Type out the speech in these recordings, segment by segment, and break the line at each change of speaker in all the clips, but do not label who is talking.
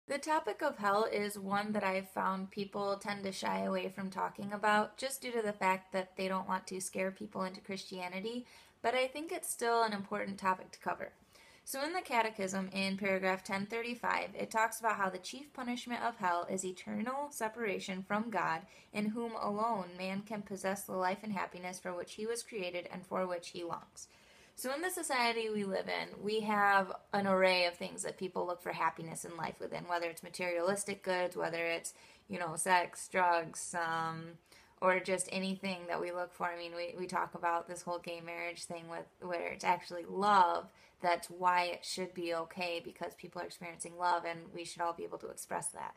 The topic of hell is one that I've found people tend to shy away from talking about just due to the fact that they don't want to scare people into Christianity, but I think it's still an important topic to cover. So in the Catechism, in paragraph 1035, it talks about how the chief punishment of hell is eternal separation from God, in whom alone man can possess the life and happiness for which he was created and for which he longs. So in the society we live in, we have an array of things that people look for happiness in life within, whether it's materialistic goods, whether it's, sex, drugs, or just anything that we look for. I mean, we talk about this whole gay marriage thing with where it's actually love. That's why it should be okay, because people are experiencing love and we should all be able to express that.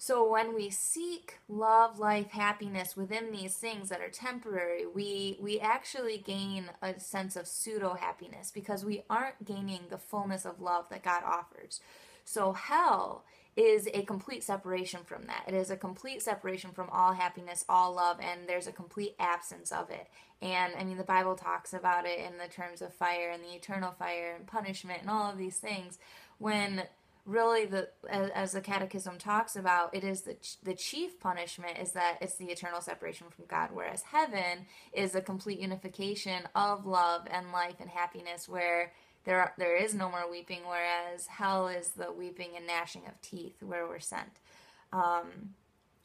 So when we seek love, life, happiness within these things that are temporary, we actually gain a sense of pseudo happiness because we aren't gaining the fullness of love that God offers. So hell is a complete separation from that. It is a complete separation from all happiness, all love, and there's a complete absence of it. And I mean, the Bible talks about it in the terms of fire and the eternal fire and punishment and all of these things, when really, as the Catechism talks about, it is the chief punishment is that it's the eternal separation from God, whereas heaven is a complete unification of love and life and happiness, where there is no more weeping, whereas hell is the weeping and gnashing of teeth where we're sent.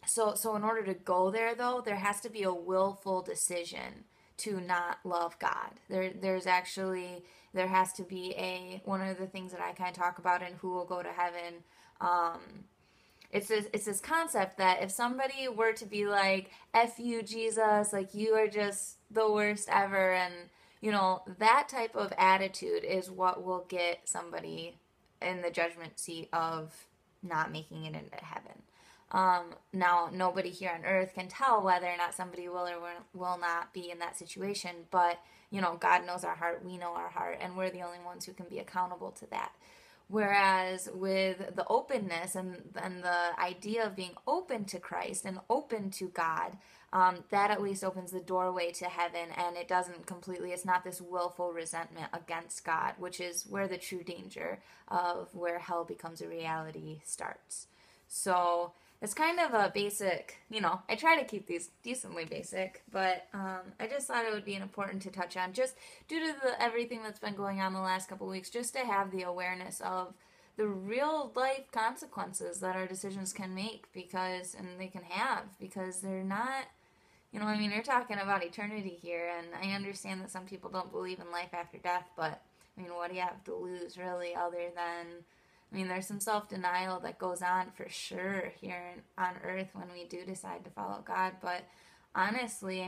So in order to go there, though, there has to be a willful decision to not love God. There has to be one of the things that I kind of talk about in Who Will Go to Heaven. It's this concept that if somebody were to be like, F you, Jesus, like you are just the worst ever, and that type of attitude is what will get somebody in the judgment seat of not making it into heaven. Now, nobody here on earth can tell whether or not somebody will or will not be in that situation, but, God knows our heart, we know our heart, and we're the only ones who can be accountable to that. Whereas with the openness and the idea of being open to Christ and open to God, that at least opens the doorway to heaven, and it doesn't completely, it's not this willful resentment against God, which is where the true danger of where hell becomes a reality starts. So it's kind of a basic, I try to keep these decently basic, but I just thought it would be important to touch on, just due to everything that's been going on the last couple of weeks, just to have the awareness of the real life consequences that our decisions can make, and they can have, because they're not, you're talking about eternity here, and I understand that some people don't believe in life after death, but, what do you have to lose, really, other than, there's some self-denial that goes on for sure here on earth when we do decide to follow God, but honestly,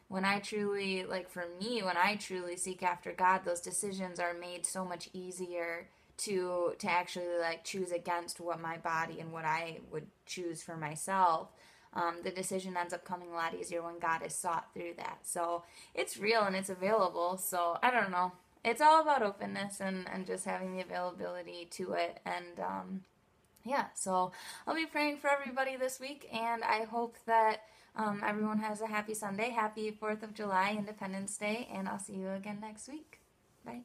when I truly, for me, when I truly seek after God, those decisions are made so much easier to actually, choose against what my body and what I would choose for myself. The decision ends up coming a lot easier when God is sought through that. So it's real and it's available, so I don't know. It's all about openness and just having the availability to it. And so I'll be praying for everybody this week, and I hope that everyone has a happy Sunday. Happy 4th of July, Independence Day, and I'll see you again next week. Bye.